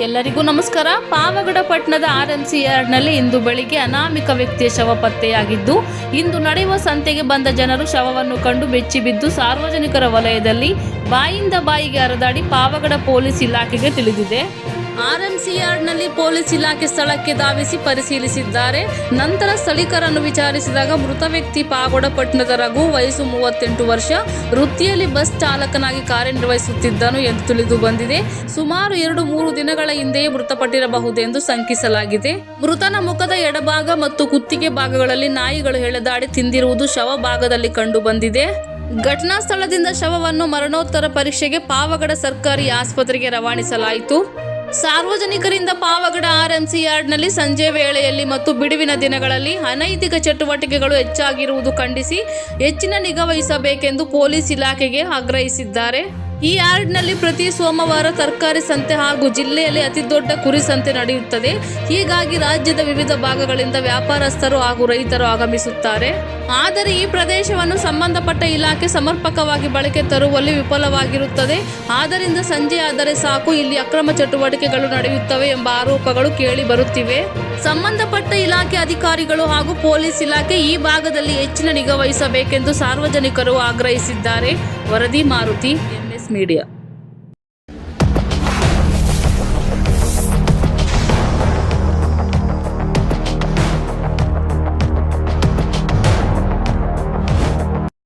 ಎಲ್ಲರಿಗೂ ನಮಸ್ಕಾರ. ಪಾವಗಡ ಪಟ್ಟಣದ ಆರ್ಎಂಸಿ ಯಾರ್ಡ್ನಲ್ಲಿ ಇಂದು ಬೆಳಿಗ್ಗೆ ಅನಾಮಿಕ ವ್ಯಕ್ತಿಯ ಶವ ಪತ್ತೆಯಾಗಿದ್ದು, ಇಂದು ನಡೆಯುವ ಸಂತೆಗೆ ಬಂದ ಜನರು ಶವವನ್ನು ಕಂಡು ಬೆಚ್ಚಿಬಿದ್ದು ಸಾರ್ವಜನಿಕರ ವಲಯದಲ್ಲಿ ಬಾಯಿಂದ ಬಾಯಿಗೆ ಹರಿದಾಡಿ ಪಾವಗಡ ಪೊಲೀಸ್ ಇಲಾಖೆಗೆ ತಿಳಿದಿದೆ. ಆರ್ಎಂಸಿ ಯಾರ್ಡ್ನಲ್ಲಿ ಪೊಲೀಸ್ ಇಲಾಖೆ ಸ್ಥಳಕ್ಕೆ ಧಾವಿಸಿ ಪರಿಶೀಲಿಸಿದ್ದಾರೆ. ನಂತರ ಸ್ಥಳೀಕರನ್ನು ವಿಚಾರಿಸಿದಾಗ ಮೃತ ವ್ಯಕ್ತಿ ಪಾವಗಡ ಪಟ್ಟಣದ ರಘು, ವಯಸ್ಸು 38 ವರ್ಷ, ವೃತ್ತಿಯಲ್ಲಿ ಬಸ್ ಚಾಲಕನಾಗಿ ಕಾರ್ಯನಿರ್ವಹಿಸುತ್ತಿದ್ದನು ಎಂದು ತಿಳಿದು ಬಂದಿದೆ. ಸುಮಾರು 2-3 ದಿನಗಳ ಹಿಂದೆಯೇ ಮೃತಪಟ್ಟಿರಬಹುದೆಂದು ಶಂಕಿಸಲಾಗಿದೆ. ಮೃತನ ಮುಖದ ಎಡಭಾಗ ಮತ್ತು ಕುತ್ತಿಗೆ ಭಾಗಗಳಲ್ಲಿ ನಾಯಿಗಳು ಎಳೆದಾಡಿ ತಿಂದಿರುವುದು ಶವ ಭಾಗದಲ್ಲಿ ಕಂಡು ಬಂದಿದೆ. ಘಟನಾ ಸ್ಥಳದಿಂದ ಶವವನ್ನು ಮರಣೋತ್ತರ ಪರೀಕ್ಷೆಗೆ ಪಾವಗಡ ಸರ್ಕಾರಿ ಆಸ್ಪತ್ರೆಗೆ ರವಾನಿಸಲಾಯಿತು. ಸಾರ್ವಜನಿಕರಿಂದ ಪಾವಗಡ ಆರ್ಎಂಸಿ ಯಾರ್ಡ್ನಲ್ಲಿ ಸಂಜೆ ವೇಳೆಯಲ್ಲಿ ಮತ್ತು ಬಿಡುವಿನ ದಿನಗಳಲ್ಲಿ ಅನೈತಿಕ ಚಟುವಟಿಕೆಗಳು ಹೆಚ್ಚಾಗಿರುವುದು ಖಂಡಿಸಿ ಹೆಚ್ಚಿನ ನಿಗಾ ವಹಿಸಬೇಕೆಂದು ಪೊಲೀಸ್ ಇಲಾಖೆಗೆ ಆಗ್ರಹಿಸಿದ್ದಾರೆ. ಈ ಯಾರ್ಡ್ನಲ್ಲಿ ಪ್ರತಿ ಸೋಮವಾರ ತರಕಾರಿ ಸಂತೆ ಹಾಗೂ ಜಿಲ್ಲೆಯಲ್ಲಿ ಅತಿದೊಡ್ಡ ಕುರಿ ಸಂತೆ ನಡೆಯುತ್ತದೆ. ಹೀಗಾಗಿ ರಾಜ್ಯದ ವಿವಿಧ ಭಾಗಗಳಿಂದ ವ್ಯಾಪಾರಸ್ಥರು ಹಾಗೂ ರೈತರು ಆಗಮಿಸುತ್ತಾರೆ. ಆದರೆ ಈ ಪ್ರದೇಶವನ್ನು ಸಂಬಂಧಪಟ್ಟ ಇಲಾಖೆ ಸಮರ್ಪಕವಾಗಿ ಬಳಕೆ ತರುವಲ್ಲಿ ವಿಫಲವಾಗಿರುತ್ತದೆ. ಆದ್ದರಿಂದ ಸಂಜೆಯಾದರೆ ಸಾಕು ಇಲ್ಲಿ ಅಕ್ರಮ ಚಟುವಟಿಕೆಗಳು ನಡೆಯುತ್ತವೆ ಎಂಬ ಆರೋಪಗಳು ಕೇಳಿ ಬರುತ್ತಿವೆ. ಸಂಬಂಧಪಟ್ಟ ಇಲಾಖೆ ಅಧಿಕಾರಿಗಳು ಹಾಗೂ ಪೊಲೀಸ್ ಇಲಾಖೆ ಈ ಭಾಗದಲ್ಲಿ ಹೆಚ್ಚಿನ ನಿಗಾ ವಹಿಸಬೇಕೆಂದು ಸಾರ್ವಜನಿಕರು ಆಗ್ರಹಿಸಿದ್ದಾರೆ. ವರದಿ ಮಾರುತಿ, MS ಮೀಡಿಯಾ.